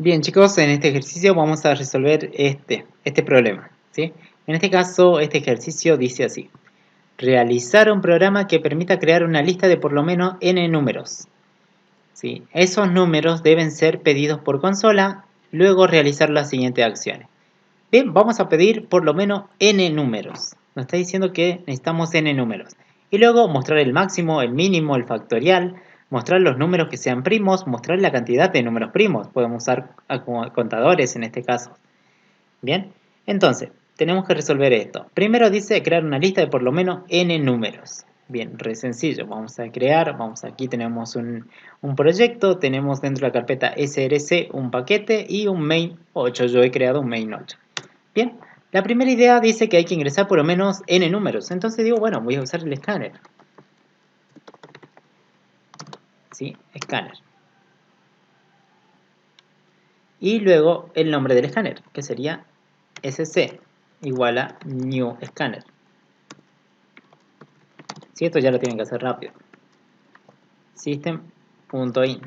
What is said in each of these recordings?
Bien chicos, en este ejercicio vamos a resolver este problema, ¿sí? En este caso, este ejercicio dice así. Realizar un programa que permita crear una lista de por lo menos n números, ¿sí? Esos números deben ser pedidos por consola, luego realizar las siguientes acciones. Bien, vamos a pedir por lo menos n números. Nos está diciendo que necesitamos n números. Y luego mostrar el máximo, el mínimo, el factorial, mostrar los números que sean primos, mostrar la cantidad de números primos. Podemos usar contadores en este caso. Bien, entonces, tenemos que resolver esto. Primero dice crear una lista de por lo menos n números. Bien, re sencillo. Vamos a crear, aquí tenemos un proyecto, tenemos dentro de la carpeta src un paquete y un main 8. Yo he creado un main 8. Bien, la primera idea dice que hay que ingresar por lo menos n números. Entonces digo, bueno, voy a usar el escáner. ¿Sí? Escáner. Y luego el nombre del escáner, que sería sc igual a new scanner. ¿Sí? Esto ya lo tienen que hacer rápido. System.in.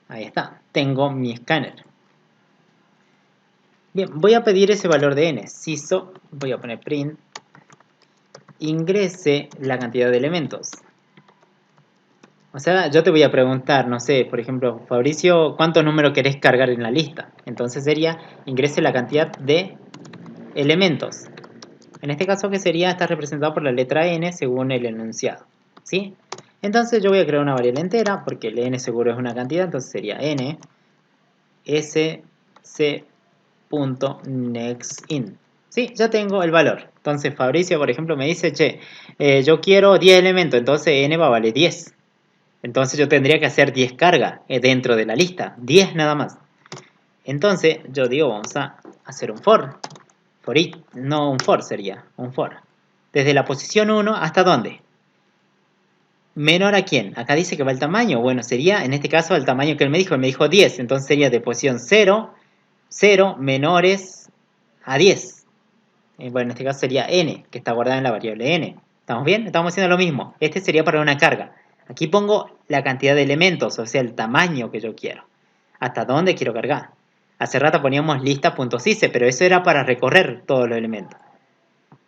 Ahí está, tengo mi escáner. Bien, voy a pedir ese valor de n. Siso, voy a poner print, ingrese la cantidad de elementos. O sea, yo te voy a preguntar, no sé, por ejemplo, Fabricio, ¿cuántos números querés cargar en la lista? Entonces sería, ingrese la cantidad de elementos. En este caso, que sería, está representado por la letra n según el enunciado. ¿Sí? Entonces yo voy a crear una variable entera, porque el n seguro es una cantidad, entonces sería n sc.nextInt. ¿Sí? Ya tengo el valor. Entonces Fabricio, por ejemplo, me dice, che, yo quiero 10 elementos, entonces n va a valer 10. Entonces yo tendría que hacer 10 cargas dentro de la lista. 10 nada más. Entonces yo digo, vamos a hacer un for. For each, no un for sería, un for. Desde la posición 1 hasta dónde. ¿Menor a quién? Acá dice que va el tamaño. Bueno, sería en este caso el tamaño que él me dijo. Él me dijo 10. Entonces sería de posición 0, 0 menores a 10. Bueno, en este caso sería n, que está guardada en la variable n. ¿Estamos bien? Estamos haciendo lo mismo. Este sería para una carga. Aquí pongo la cantidad de elementos, o sea, el tamaño que yo quiero. ¿Hasta dónde quiero cargar? Hace rato poníamos lista.size, pero eso era para recorrer todos los elementos.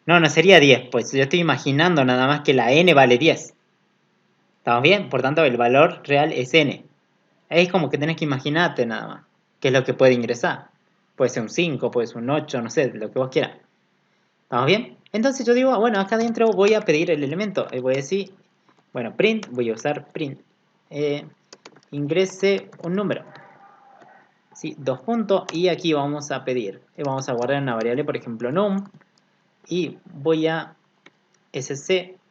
No, no sería 10, pues yo estoy imaginando nada más que la n vale 10. ¿Estamos bien? Por tanto, el valor real es n. Es como que tenés que imaginarte nada más qué es lo que puede ingresar. Puede ser un 5, puede ser un 8, no sé, lo que vos quieras. ¿Estamos bien? Entonces yo digo, bueno, acá adentro voy a pedir el elemento. Y voy a decir, bueno, print, voy a usar print. Ingrese un número. ¿Sí? 2 puntos. Y aquí vamos a pedir. Vamos a guardar una variable, por ejemplo, num. Y voy a sc.nextInt.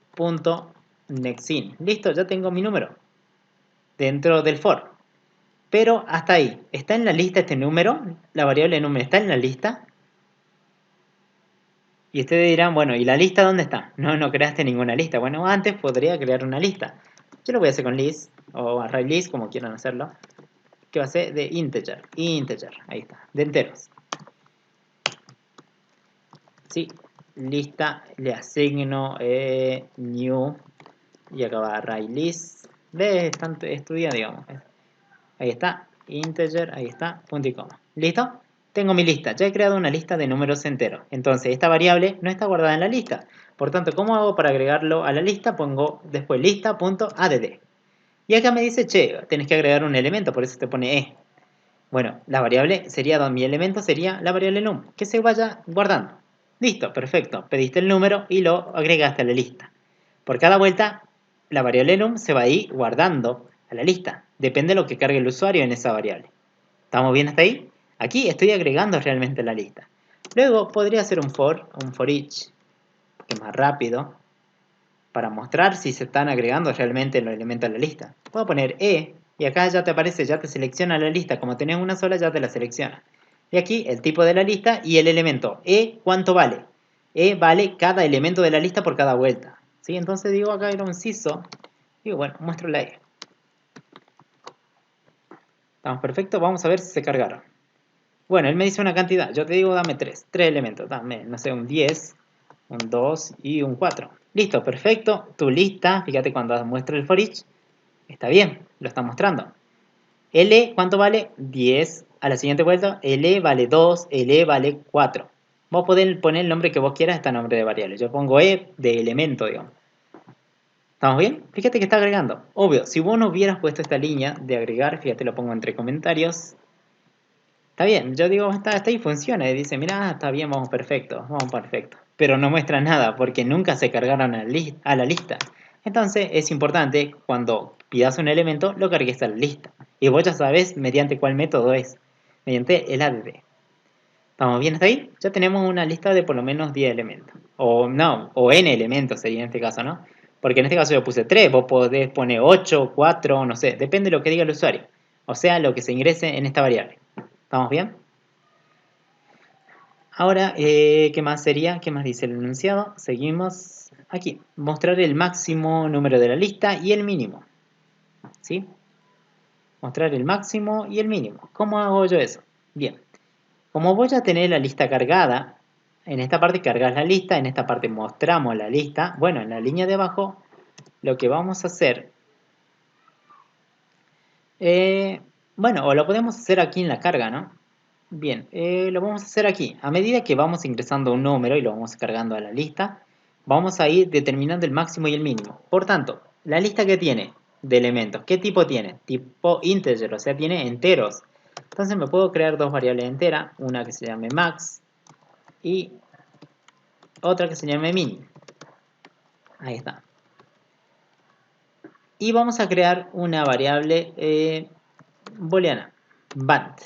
Listo, ya tengo mi número dentro del for. Pero hasta ahí. ¿Está en la lista este número? La variable número está en la lista. Y ustedes dirán, bueno, ¿y la lista dónde está? No creaste ninguna lista. Bueno, antes podría crear una lista. Yo lo voy a hacer con list o array list, como quieran hacerlo. Que va a ser de integer. Integer, ahí está, de enteros. Sí, lista, le asigno new y acá va array list. ¿Ves? Están estudiando, digamos. Ahí está, integer, ahí está, punto y coma. ¿Listo? Tengo mi lista, ya he creado una lista de números enteros. Entonces esta variable no está guardada en la lista. Por tanto, ¿cómo hago para agregarlo a la lista? Pongo después lista.add. Y acá me dice, che, tenés que agregar un elemento, por eso te pone e. Bueno, la variable sería, mi elemento sería la variable num, que se vaya guardando. Listo, perfecto. Pediste el número y lo agregaste a la lista. Por cada vuelta, la variable num se va a ir guardando a la lista. Depende de lo que cargue el usuario en esa variable. ¿Estamos bien hasta ahí? Aquí estoy agregando realmente la lista. Luego podría hacer un for each, que es más rápido, para mostrar si se están agregando realmente los elementos a la lista. Puedo poner e, y acá ya te aparece, ya te selecciona la lista. Como tenés una sola, ya te la selecciona. Y aquí el tipo de la lista y el elemento. E, ¿cuánto vale? E vale cada elemento de la lista por cada vuelta. ¿Sí? Entonces digo acá era un siso. Digo, bueno, muestro la e. Estamos perfectos, vamos a ver si se cargaron. Bueno, él me dice una cantidad, yo te digo dame 3 elementos, dame, no sé, un 10, un 2 y un 4. Listo, perfecto, tu lista, fíjate cuando muestro el for each, está bien, lo está mostrando. L, ¿cuánto vale? 10. A la siguiente vuelta, L vale 2, L vale 4. Vos podés poner el nombre que vos quieras a este nombre de variable. Yo pongo E de elemento, digamos. ¿Estamos bien? Fíjate que está agregando. Obvio, si vos no hubieras puesto esta línea de agregar, fíjate, lo pongo entre comentarios. Está bien, yo digo, está ahí, funciona. Y dice, mira, está bien, vamos perfecto, vamos perfecto. Pero no muestra nada porque nunca se cargaron a la lista. Entonces es importante cuando pidas un elemento, lo cargues a la lista. Y vos ya sabes mediante cuál método es. Mediante el add. ¿Estamos bien hasta ahí? Ya tenemos una lista de por lo menos 10 elementos. O no, o n elementos sería en este caso, ¿no? Porque en este caso yo puse 3, vos podés poner 8, 4, no sé, depende de lo que diga el usuario. O sea, lo que se ingrese en esta variable. ¿Estamos bien? Ahora, ¿qué más sería? ¿Qué más dice el enunciado? Seguimos aquí. Mostrar el máximo número de la lista y el mínimo. ¿Sí? Mostrar el máximo y el mínimo. ¿Cómo hago yo eso? Bien. Como voy a tener la lista cargada, en esta parte cargas la lista, en esta parte mostramos la lista. Bueno, en la línea de abajo, lo que vamos a hacer, bueno, o lo podemos hacer aquí en la carga, ¿no? Bien, lo vamos a hacer aquí. A medida que vamos ingresando un número y lo vamos cargando a la lista, vamos a ir determinando el máximo y el mínimo. Por tanto, la lista que tiene de elementos, ¿qué tipo tiene? Tipo integer, o sea, tiene enteros. Entonces me puedo crear dos variables enteras, una que se llame max y otra que se llame min. Ahí está. Y vamos a crear una variable booleana, band.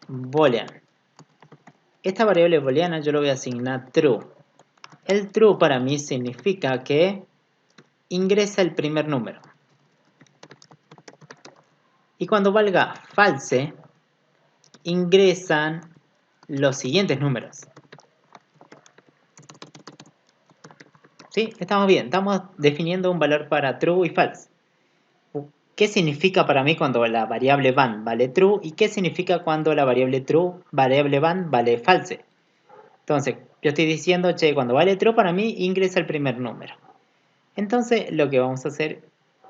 Boolean. Esta variable booleana yo le voy a asignar true. El true para mí significa que ingresa el primer número. Y cuando valga false, ingresan los siguientes números. ¿Sí? Estamos bien. Estamos definiendo un valor para true y false. ¿Qué significa para mí cuando la variable van vale true? ¿Y qué significa cuando la variable van vale false? Entonces, yo estoy diciendo, che, cuando vale true para mí ingresa el primer número. Entonces, lo que vamos a hacer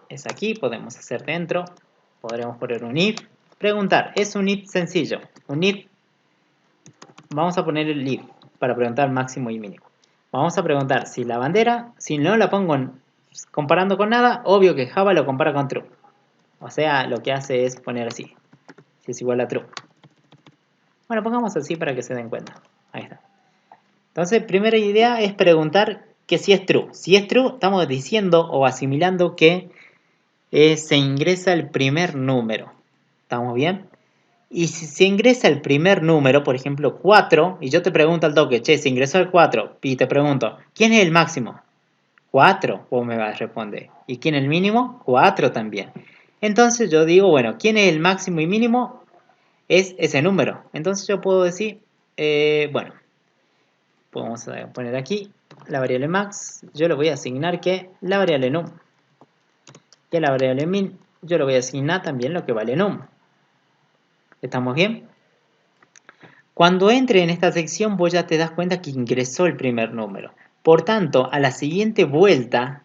es aquí, podemos hacer dentro, podremos poner un if. Preguntar, es un if sencillo. Un if, vamos a poner el if para preguntar máximo y mínimo. Vamos a preguntar si la bandera, si no la pongo comparando con nada, obvio que Java lo compara con true. O sea, lo que hace es poner así, si es igual a true. Bueno, pongamos así para que se den cuenta. Ahí está. Entonces, primera idea es preguntar que si es true. Si es true, estamos diciendo o asimilando que se ingresa el primer número. ¿Estamos bien? Y si se ingresa el primer número, por ejemplo 4, y yo te pregunto al toque, che, se ingresó el 4, y te pregunto, ¿quién es el máximo? 4, vos me vas a responder. ¿Y quién es el mínimo? 4 también. Entonces yo digo, bueno, ¿quién es el máximo y mínimo? Es ese número. Entonces yo puedo decir, bueno, vamos a poner aquí la variable max, yo le voy a asignar que la variable num. Y a la variable min, yo le voy a asignar también lo que vale num. ¿Estamos bien? Cuando entre en esta sección, vos ya te das cuenta que ingresó el primer número. Por tanto, a la siguiente vuelta,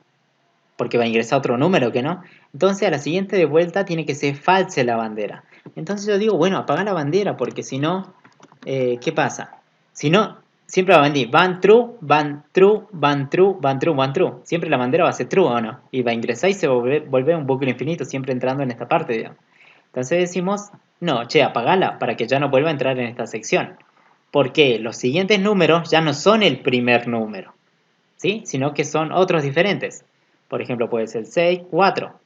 porque va a ingresar otro número que no, entonces a la siguiente de vuelta tiene que ser false la bandera. Entonces yo digo, bueno, apaga la bandera, porque si no, ¿qué pasa? Si no, siempre va a venir van true, van true, van true, van true, van true. Siempre la bandera va a ser true o no. Y va a ingresar y se va a volver un bucle infinito, siempre entrando en esta parte, digamos. Entonces decimos, no, che, apagala para que ya no vuelva a entrar en esta sección. Porque los siguientes números ya no son el primer número, ¿sí? Sino que son otros diferentes. Por ejemplo, puede ser 6, 4.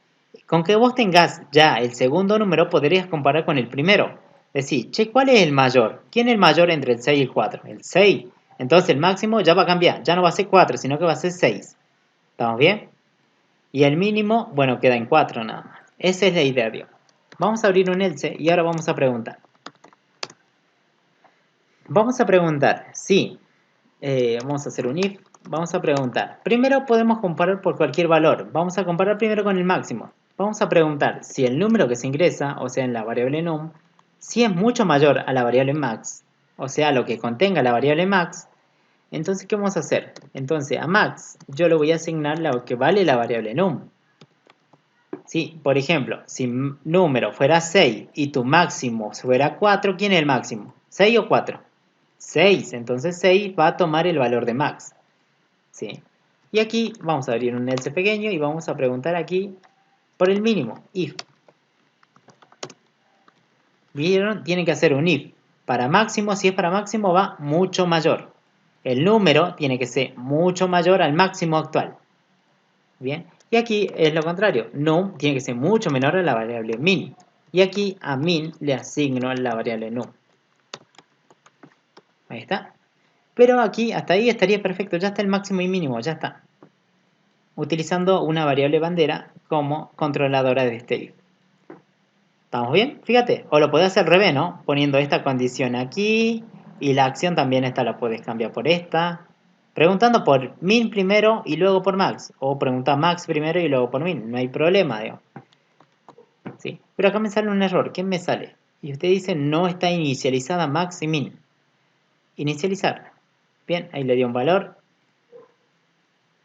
Con que vos tengas ya el segundo número, podrías comparar con el primero. Decir, che, ¿cuál es el mayor? ¿Quién es el mayor entre el 6 y el 4? El 6. Entonces el máximo ya va a cambiar. Ya no va a ser 4, sino que va a ser 6. ¿Estamos bien? Y el mínimo, bueno, queda en 4 nada más. Esa es la idea, Dios. Vamos a abrir un else y ahora vamos a preguntar. Vamos a preguntar, sí. Vamos a hacer un if. Vamos a preguntar. Primero podemos comparar por cualquier valor. Vamos a comparar primero con el máximo. Vamos a preguntar si el número que se ingresa, o sea, en la variable num, si es mucho mayor a la variable max, o sea, lo que contenga la variable max, entonces, ¿qué vamos a hacer? Entonces, a max yo le voy a asignar lo que vale la variable num. Sí, por ejemplo, si número fuera 6 y tu máximo fuera 4, ¿quién es el máximo? ¿6 o 4? 6, entonces 6 va a tomar el valor de max. ¿Sí? Y aquí vamos a abrir un else pequeño y vamos a preguntar aquí por el mínimo, if. ¿Vieron? Tienen que hacer un if. Para máximo, si es para máximo, va mucho mayor. El número tiene que ser mucho mayor al máximo actual. Bien, y aquí es lo contrario. Num tiene que ser mucho menor a la variable min. Y aquí a min le asigno la variable num. Ahí está. Pero aquí, hasta ahí estaría perfecto. Ya está el máximo y mínimo, ya está. Utilizando una variable bandera como controladora de este if. ¿Estamos bien? Fíjate, o lo puedes hacer al revés, ¿no? Poniendo esta condición aquí y la acción también esta la puedes cambiar por esta. Preguntando por min primero y luego por max. O preguntar max primero y luego por min. No hay problema, digo. ¿Sí? Pero acá me sale un error. ¿Qué me sale? Y usted dice no está inicializada max y min. Inicializar. Bien, ahí le dio un valor.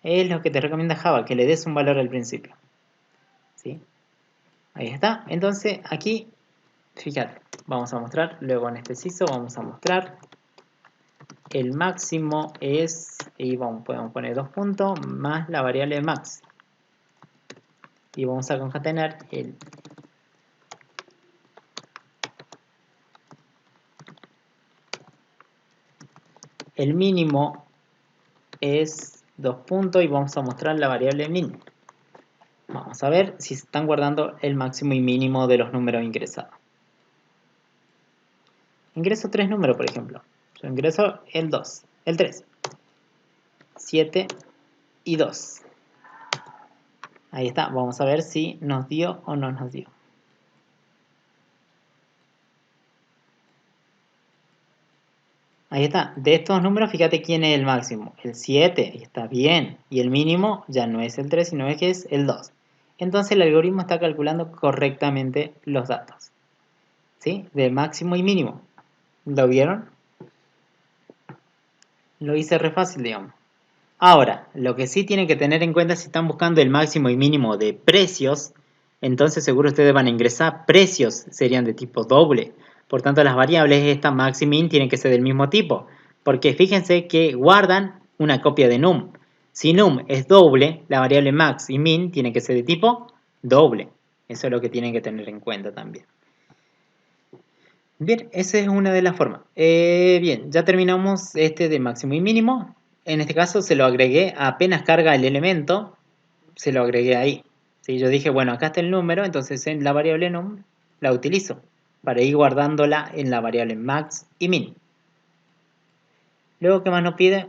Es lo que te recomienda Java, que le des un valor al principio. ¿Sí? Ahí está. Entonces aquí, fíjate, vamos a mostrar, luego en este CISO vamos a mostrar el máximo es, y podemos poner 2 puntos, más la variable max. Y vamos a concatenar el mínimo es 2 puntos y vamos a mostrar la variable min. Vamos a ver si se están guardando el máximo y mínimo de los números ingresados. Ingreso 3 números, por ejemplo. Yo ingreso el 2, el 3, 7 y 2. Ahí está, vamos a ver si nos dio o no nos dio. Ahí está, de estos números fíjate quién es el máximo, el 7, está bien, y el mínimo ya no es el 3, sino que es el 2. Entonces el algoritmo está calculando correctamente los datos, ¿sí? De máximo y mínimo. ¿Lo vieron? Lo hice re fácil, digamos. Ahora, lo que sí tienen que tener en cuenta si están buscando el máximo y mínimo de precios, entonces seguro ustedes van a ingresar precios, serían de tipo doble. Por tanto, las variables esta max y min tienen que ser del mismo tipo, porque fíjense que guardan una copia de num. Si num es doble, la variable max y min tiene que ser de tipo doble. Eso es lo que tienen que tener en cuenta también. Bien, esa es una de las formas. Bien, ya terminamos este de máximo y mínimo. En este caso se lo agregué, apenas carga el elemento, se lo agregué ahí. ¿Sí? Yo dije, bueno, acá está el número, entonces en la variable num la utilizo para ir guardándola en la variable max y min. Luego, ¿qué más nos pide?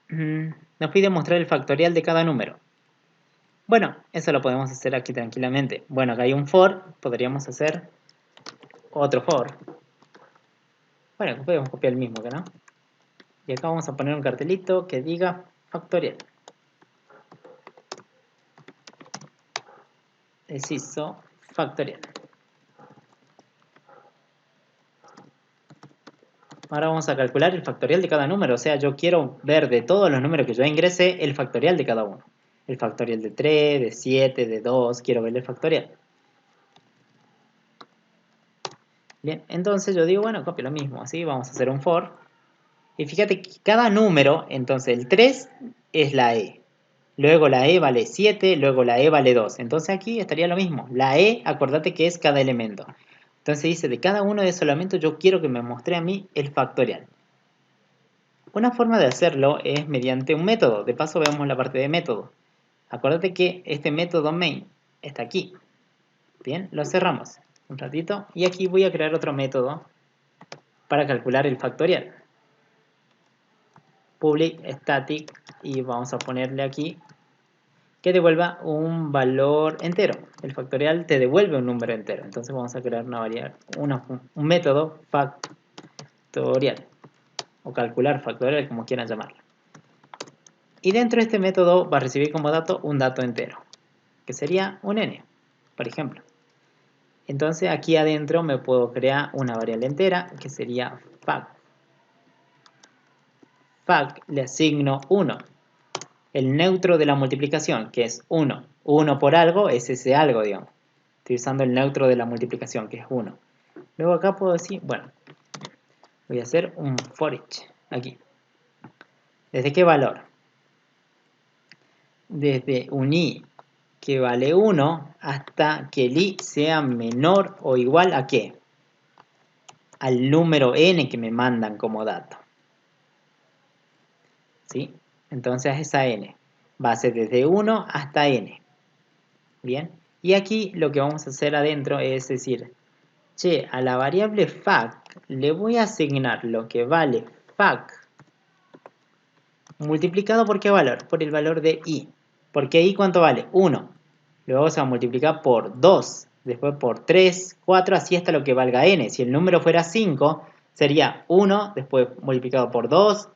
Nos pide mostrar el factorial de cada número. Bueno, eso lo podemos hacer aquí tranquilamente. Bueno, acá hay un for, podríamos hacer otro for. Bueno, podemos copiar el mismo, ¿no? Y acá vamos a poner un cartelito que diga factorial. Deciso factorial. Ahora vamos a calcular el factorial de cada número. O sea, yo quiero ver de todos los números que yo ingresé el factorial de cada uno. El factorial de 3, de 7, de 2. Quiero ver el factorial. Bien, entonces yo digo, bueno, copio lo mismo. Así vamos a hacer un for. Y fíjate que cada número, entonces el 3 es la E. Luego la E vale 7, luego la E vale 2. Entonces aquí estaría lo mismo. La E, acordate que es cada elemento. Entonces dice, de cada uno de esos elementos yo quiero que me muestre a mí el factorial. Una forma de hacerlo es mediante un método. De paso veamos la parte de método. Acuérdate que este método main está aquí. Bien, lo cerramos un ratito. Y aquí voy a crear otro método para calcular el factorial. Public static y vamos a ponerle aquí que devuelva un valor entero. El factorial te devuelve un número entero. Entonces vamos a crear una variable, un método factorial o calcular factorial, como quieran llamarlo. Y dentro de este método va a recibir como dato un dato entero, que sería un n, por ejemplo. Entonces aquí adentro me puedo crear una variable entera, que sería fact. Fact le asigno 1. El neutro de la multiplicación, que es 1. 1 por algo es ese algo, digamos. Estoy usando el neutro de la multiplicación, que es 1. Luego acá puedo decir, bueno, voy a hacer un for each, aquí. ¿Desde qué valor? Desde un i que vale 1 hasta que el i sea menor o igual a ¿qué? Al número n que me mandan como dato. ¿Sí? Entonces esa n va a ser desde 1 hasta n. Bien. Y aquí lo que vamos a hacer adentro es decir, che, a la variable fact le voy a asignar lo que vale fact multiplicado por ¿qué valor? Por el valor de i. Porque i ¿cuánto vale? 1. Luego se va a multiplicar por 2, después por 3, 4, así hasta lo que valga n. Si el número fuera 5, sería 1, después multiplicado por 2,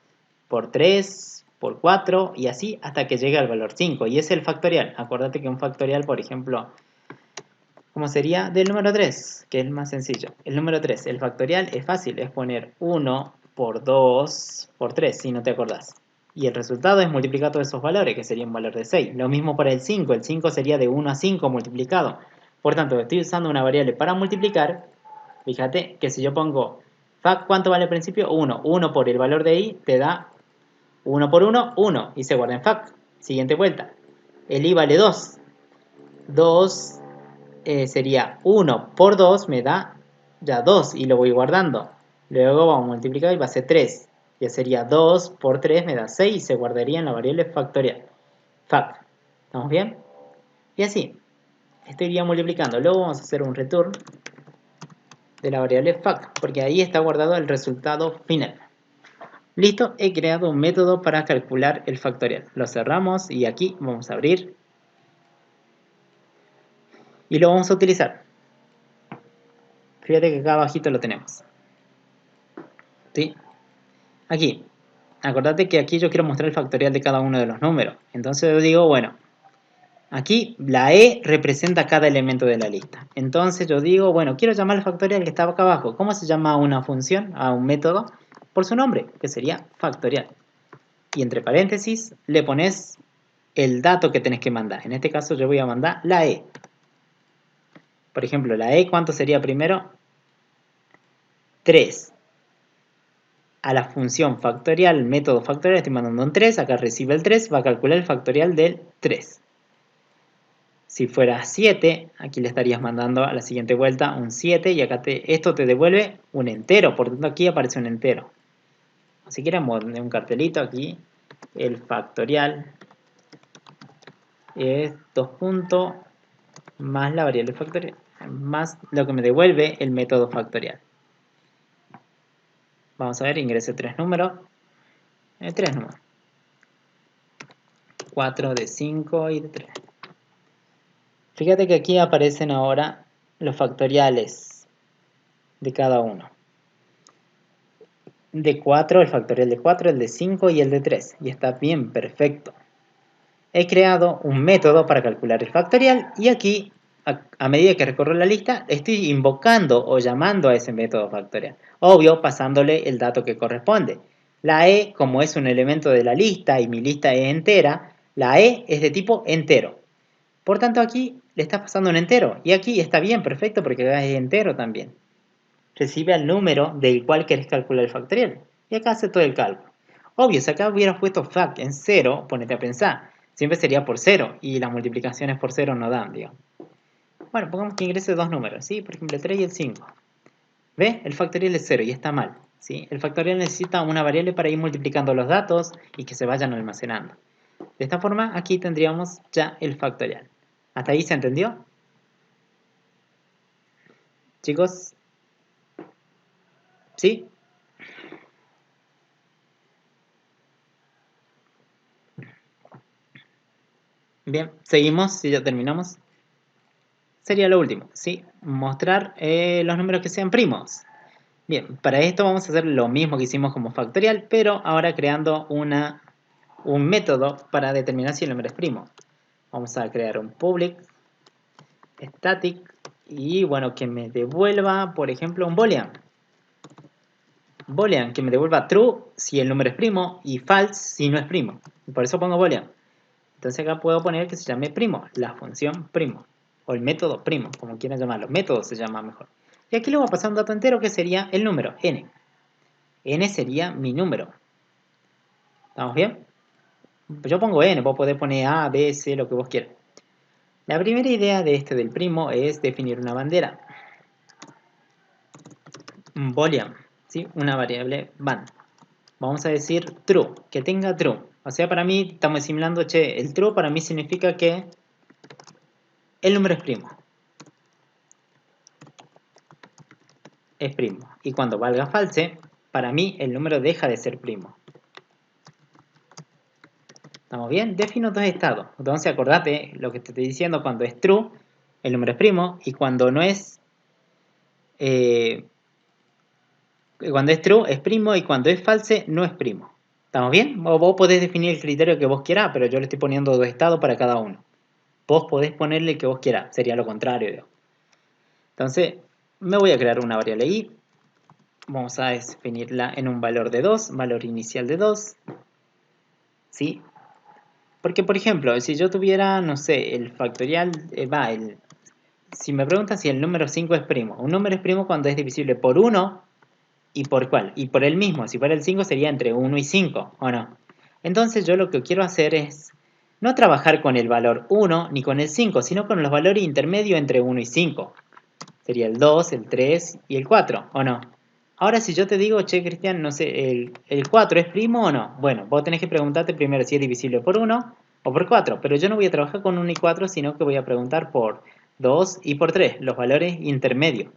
por 3, por 4 y así hasta que llegue al valor 5. Y es el factorial. Acuérdate que un factorial, por ejemplo, ¿cómo sería? Del número 3, que es el más sencillo. El número 3, el factorial es fácil, es poner 1 por 2 por 3, si no te acordás. Y el resultado es multiplicar todos esos valores, que sería un valor de 6. Lo mismo para el 5 sería de 1 a 5 multiplicado. Por tanto, estoy usando una variable para multiplicar. Fíjate que si yo pongo fact, ¿cuánto vale al principio? 1. 1 por el valor de i te da 1 por 1, 1. Y se guarda en fact. Siguiente vuelta. El i vale 2. 2 sería 1 por 2 me da ya 2 y lo voy guardando. Luego vamos a multiplicar y va a ser 3. Ya sería 2 por 3 me da 6 y se guardaría en la variable factorial. Fact. ¿Estamos bien? Y así. Esto iría multiplicando. Luego vamos a hacer un return de la variable fact, porque ahí está guardado el resultado final. Listo, he creado un método para calcular el factorial. Lo cerramos y aquí vamos a abrir. Y lo vamos a utilizar. Fíjate que acá abajito lo tenemos. ¿Sí? Aquí. Acordate que aquí yo quiero mostrar el factorial de cada uno de los números. Entonces yo digo, bueno, aquí la E representa cada elemento de la lista. Entonces yo digo, bueno, quiero llamar al factorial que estaba acá abajo. ¿Cómo se llama a una función, a un método? Por su nombre, que sería factorial. Y entre paréntesis le pones el dato que tenés que mandar. En este caso yo voy a mandar la E. Por ejemplo, la E, ¿cuánto sería primero? 3. A la función factorial, el método factorial, estoy mandando un 3, acá recibe el 3, va a calcular el factorial del 3. Si fuera 7, aquí le estarías mandando a la siguiente vuelta un 7 y acá esto te devuelve un entero, por lo tanto aquí aparece un entero. Si queremos un cartelito aquí, el factorial es 2 puntos más la variable factorial, más lo que me devuelve el método factorial. Vamos a ver, ingresé 3 números. 3 números. 4 de 5 y de 3. Fíjate que aquí aparecen ahora los factoriales de cada uno. De 4, el factorial de 4, el de 5 y el de 3. Y está bien, perfecto. He creado un método para calcular el factorial y aquí, a medida que recorro la lista, estoy invocando o llamando a ese método factorial. Obvio, pasándole el dato que corresponde. La E, como es un elemento de la lista y mi lista es entera, la E es de tipo entero. Por tanto, aquí le está pasando un entero. Y aquí está bien, perfecto, porque acá es entero también. Recibe al número del cual querés calcular el factorial. Y acá hace todo el cálculo. Obvio, si acá hubieras puesto fact en 0, ponete a pensar. Siempre sería por 0. Y las multiplicaciones por 0 no dan, digamos. Bueno, pongamos que ingrese dos números, ¿sí? Por ejemplo, el 3 y el 5. ¿Ves? El factorial es 0 y está mal. ¿Sí? El factorial necesita una variable para ir multiplicando los datos y que se vayan almacenando. De esta forma, aquí tendríamos ya el factorial. ¿Hasta ahí se entendió? Chicos, ¿sí? Bien, seguimos, si ya terminamos. Sería lo último, ¿sí? Mostrar los números que sean primos. Bien, para esto vamos a hacer lo mismo que hicimos como factorial, pero ahora creando un método para determinar si el número es primo. Vamos a crear un public static y bueno, que me devuelva, por ejemplo, un boolean. Boolean, que me devuelva true si el número es primo y false si no es primo. Por eso pongo boolean. Entonces acá puedo poner que se llame primo, la función primo. o el método primo, como quieran llamarlo. Método se llama mejor. Y aquí le voy a pasar un dato entero que sería el número, n. N sería mi número. ¿Estamos bien? Yo pongo n, vos podés poner A, B, C, lo que vos quieras. La primera idea de este del primo es definir una bandera. Un boolean, ¿sí? Una variable van. Vamos a decir true, que tenga true. O sea, para mí estamos simulando, che, el true para mí significa que el número es primo. Es primo. Y cuando valga false, para mí el número deja de ser primo. ¿Estamos bien? Defino dos estados. Entonces acordate lo que te estoy diciendo, cuando es true, el número es primo, y cuando no es... cuando es true es primo y cuando es false no es primo. ¿Estamos bien? O vos podés definir el criterio que vos quieras, pero yo le estoy poniendo dos estados para cada uno. Vos podés ponerle el que vos quieras, sería lo contrario. Digo. Entonces, me voy a crear una variable i. Vamos a definirla en un valor de 2, valor inicial de 2. ¿Sí? Porque, por ejemplo, si yo tuviera, no sé, el factorial, si me preguntan si el número 5 es primo. Un número es primo cuando es divisible por 1 y por cuál. Y por el mismo. Si fuera el 5 sería entre 1 y 5, ¿o no? Entonces yo lo que quiero hacer es no trabajar con el valor 1 ni con el 5, sino con los valores intermedios entre 1 y 5. Sería el 2, el 3 y el 4, ¿o no? Ahora si yo te digo, che, Cristian, no sé, ¿el 4 es primo o no? Bueno, vos tenés que preguntarte primero si es divisible por 1 o por 4, pero yo no voy a trabajar con 1 y 4, sino que voy a preguntar por 2 y por 3, los valores intermedios.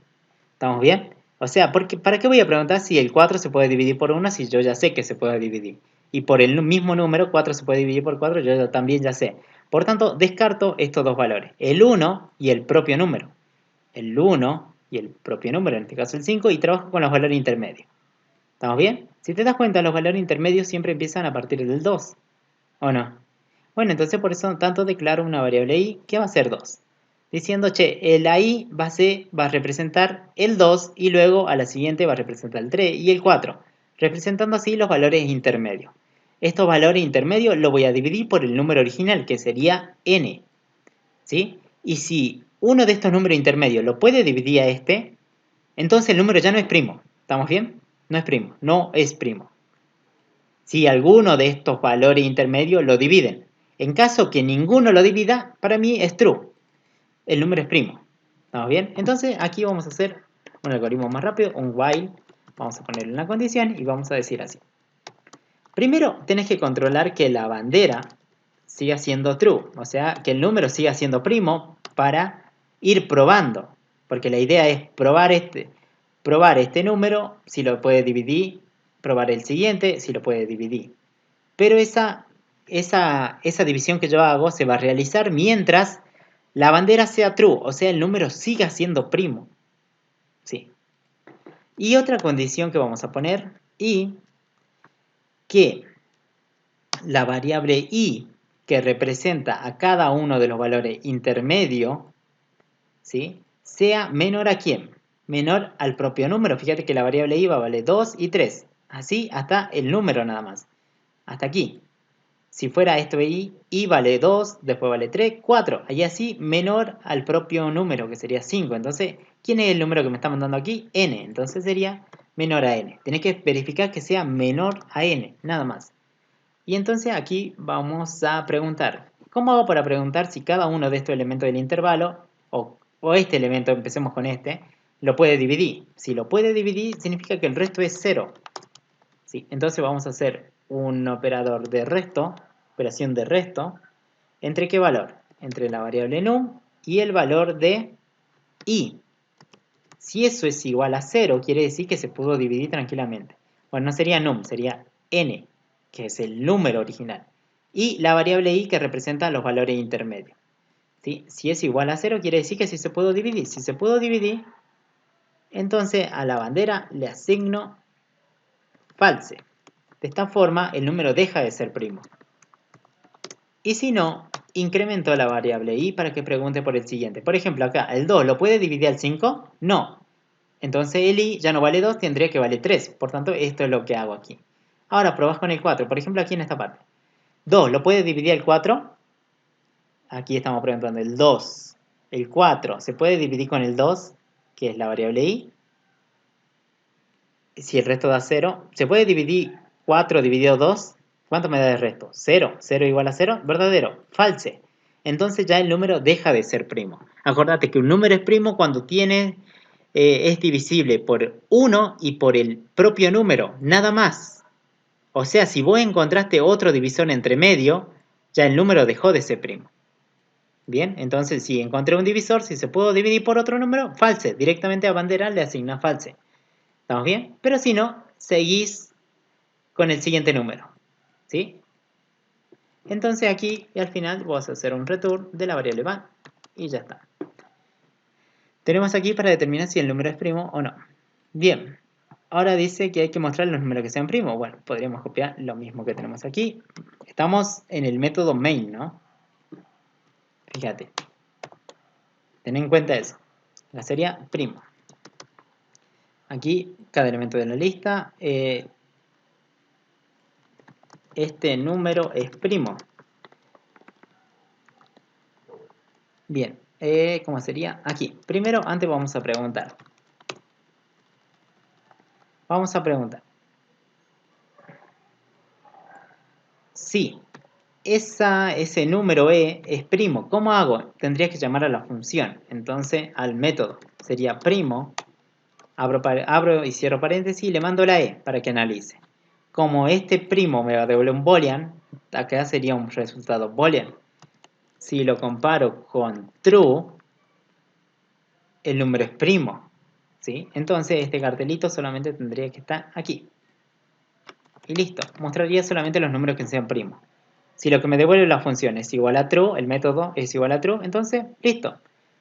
¿Estamos bien? O sea, ¿para qué voy a preguntar si el 4 se puede dividir por 1 si yo ya sé que se puede dividir? Y por el mismo número, 4 se puede dividir por 4, yo también ya sé. Por tanto, descarto estos dos valores, el 1 y el propio número. El 1 y el propio número, en este caso el 5, y trabajo con los valores intermedios. ¿Estamos bien? Si te das cuenta, los valores intermedios siempre empiezan a partir del 2, ¿o no? Bueno, entonces por eso tanto declaro una variable i que va a ser 2. Diciendo, che, la i va a representar el 2 y luego a la siguiente va a representar el 3 y el 4, representando así los valores intermedios. Estos valores intermedios los voy a dividir por el número original, que sería n. ¿Sí? Y si uno de estos números intermedios lo puede dividir a este, entonces el número ya no es primo. ¿Estamos bien? No es primo, no es primo. Si alguno de estos valores intermedios lo dividen. En caso que ninguno lo divida, para mí es true. El número es primo. ¿Estamos bien? Entonces aquí vamos a hacer un algoritmo más rápido, un while. Vamos a ponerle una condición y vamos a decir así. Primero tenés que controlar que la bandera siga siendo true, o sea, que el número siga siendo primo para ir probando, porque la idea es probar este número, si lo puede dividir, probar el siguiente, si lo puede dividir. Pero esa división que yo hago se va a realizar mientras la bandera sea true, o sea, el número siga siendo primo. Sí. Y otra condición que vamos a poner, y que la variable i que representa a cada uno de los valores intermedios, ¿sí? Sea menor a quién, menor al propio número. Fíjate que la variable i va a valer 2 y 3, así hasta el número nada más, hasta aquí. Si fuera esto i vale 2, después vale 3, 4, y así menor al propio número, que sería 5. Entonces, ¿quién es el número que me está mandando aquí? N, entonces sería menor a n. Tenés que verificar que sea menor a n, nada más. Y entonces aquí vamos a preguntar, ¿cómo hago para preguntar si cada uno de estos elementos del intervalo, o este elemento, empecemos con este, lo puede dividir? Si lo puede dividir, significa que el resto es 0. ¿Sí? Entonces vamos a hacer un operador de resto, operación de resto, ¿entre qué valor? Entre la variable num y el valor de i. Si eso es igual a 0, quiere decir que se pudo dividir tranquilamente. Bueno, no sería num, sería n, que es el número original. Y la variable i que representa los valores intermedios. ¿Sí? Si es igual a 0, quiere decir que sí se pudo dividir. Si se pudo dividir, entonces a la bandera le asigno false. De esta forma, el número deja de ser primo. Y si no, incremento la variable i para que pregunte por el siguiente. Por ejemplo, acá, ¿el 2 lo puede dividir al 5? No. Entonces el i ya no vale 2, tendría que valer 3. Por tanto, esto es lo que hago aquí. Ahora probás con el 4. Por ejemplo, aquí en esta parte. 2, ¿lo puede dividir al 4? Aquí estamos preguntando el 2. el 4 se puede dividir con el 2, que es la variable i. Si el resto da 0, ¿se puede dividir 4 dividido 2? ¿Cuánto me da el resto? 0. 0 igual a 0. Verdadero. False. Entonces ya el número deja de ser primo. Acordate que un número es primo cuando es divisible por 1 y por el propio número. Nada más. O sea, si vos encontraste otro divisor entre medio, ya el número dejó de ser primo. Bien, entonces si encontré un divisor, si se pudo dividir por otro número, false. Directamente a bandera le asigna false. ¿Estamos bien? Pero si no, seguís con el siguiente número. ¿Sí? Entonces aquí al final vas a hacer un return de la variable van y ya está. Tenemos aquí para determinar si el número es primo o no. Bien, ahora dice que hay que mostrar los números que sean primos. Bueno, podríamos copiar lo mismo que tenemos aquí. Estamos en el método main, ¿no? Fíjate. Ten en cuenta eso. La sería primo. Aquí, cada elemento de la lista. Este número es primo. Bien, ¿cómo sería? Aquí. Primero, antes vamos a preguntar. Vamos a preguntar. Si ese número e es primo, ¿cómo hago? Tendría que llamar a la función. Entonces, al método. Sería primo. Abro y cierro paréntesis y le mando la e para que analice. Como este primo me va a devolver un boolean, acá sería un resultado boolean. Si lo comparo con true, el número es primo. ¿Sí? Entonces este cartelito solamente tendría que estar aquí. Y listo. Mostraría solamente los números que sean primos. Si lo que me devuelve la función es igual a true, el método es igual a true, entonces listo.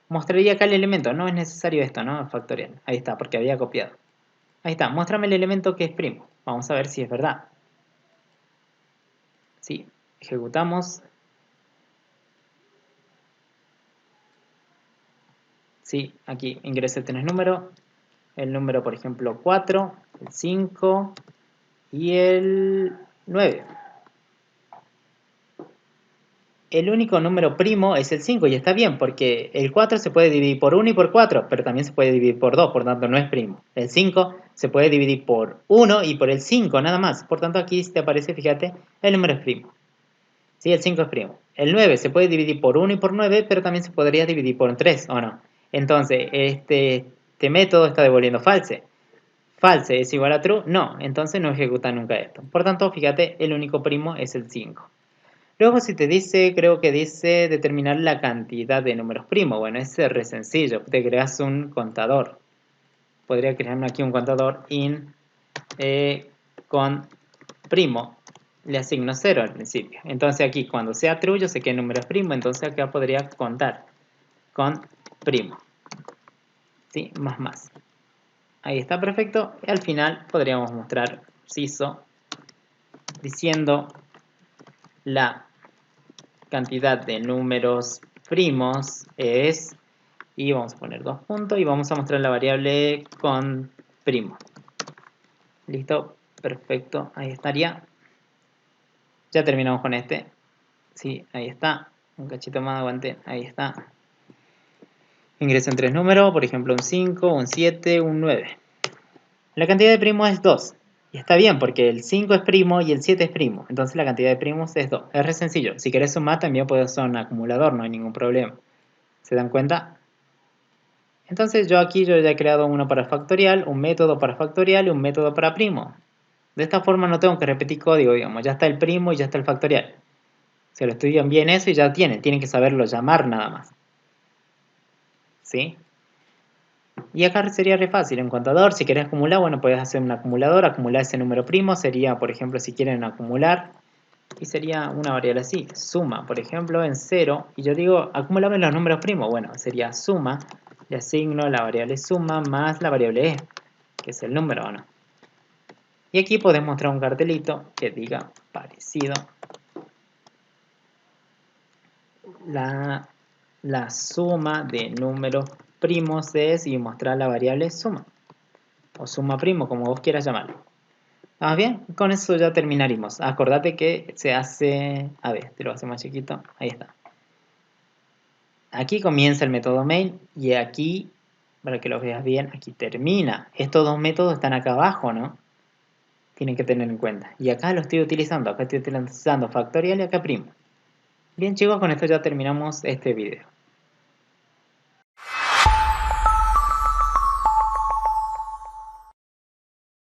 Mostraría acá el elemento. No es necesario esto, ¿no? Factorial. Ahí está, porque había copiado. Ahí está. Muéstrame el elemento que es primo. Vamos a ver si es verdad. Sí. Ejecutamos. Sí, aquí ingresé tres números. El número, por ejemplo, 4, el 5 y el 9. El único número primo es el 5 y está bien porque el 4 se puede dividir por 1 y por 4, pero también se puede dividir por 2, por tanto no es primo. El 5 se puede dividir por 1 y por el 5 nada más, por tanto aquí te aparece, fíjate, el número es primo. Sí, el 5 es primo. El 9 se puede dividir por 1 y por 9, pero también se podría dividir por 3, ¿o no? Entonces, este método está devolviendo false. False es igual a true, no, entonces no ejecuta nunca esto. Por tanto, fíjate, el único primo es el 5. Luego si te dice, creo que dice determinar la cantidad de números primos. Bueno, es re sencillo. Te creas un contador. Podría crearme aquí un contador in con primo. Le asigno 0 al principio. Entonces aquí cuando sea true yo sé qué número es primo. Entonces acá podría contar con primo. ¿Sí? Más. Ahí está perfecto. Y al final podríamos mostrar CISO diciendo la cantidad de números primos es, y vamos a poner 2 puntos y vamos a mostrar la variable con primo. Listo, perfecto, ahí estaría. Ya terminamos con este. Sí, ahí está. Un cachito más, aguante, ahí está. Ingreso en tres números, por ejemplo un 5, un 7, un 9. La cantidad de primos es 2. Y está bien, porque el 5 es primo y el 7 es primo. Entonces la cantidad de primos es 2. Es re sencillo. Si querés sumar también puedes usar un acumulador, no hay ningún problema. ¿Se dan cuenta? Entonces yo ya he creado uno para factorial, un método para factorial y un método para primo. De esta forma no tengo que repetir código, digamos. Ya está el primo y ya está el factorial. Se lo estudian bien eso y ya tienen que saberlo llamar nada más. ¿Sí? Y acá sería re fácil, un contador, si querés acumular, bueno, puedes hacer un acumulador, acumular ese número primo, sería, por ejemplo, si quieren acumular, y sería una variable así, suma, por ejemplo, en 0, y yo digo, acumulame los números primos, bueno, sería suma, le asigno la variable suma más la variable e, que es el número, ¿o no? Y aquí podemos mostrar un cartelito que diga parecido, la suma de números primos es, y mostrar la variable suma, o suma primo, como vos quieras llamarlo. ¿Estamos bien? Con eso ya terminaríamos. Acordate que se hace... A ver, te lo hace más chiquito. Ahí está. aquí comienza el método main y aquí, para que lo veas bien, aquí termina. Estos dos métodos están acá abajo, ¿no? Tienen que tener en cuenta. Y acá lo estoy utilizando, acá estoy utilizando factorial y acá primo. Bien chicos, con esto ya terminamos este video.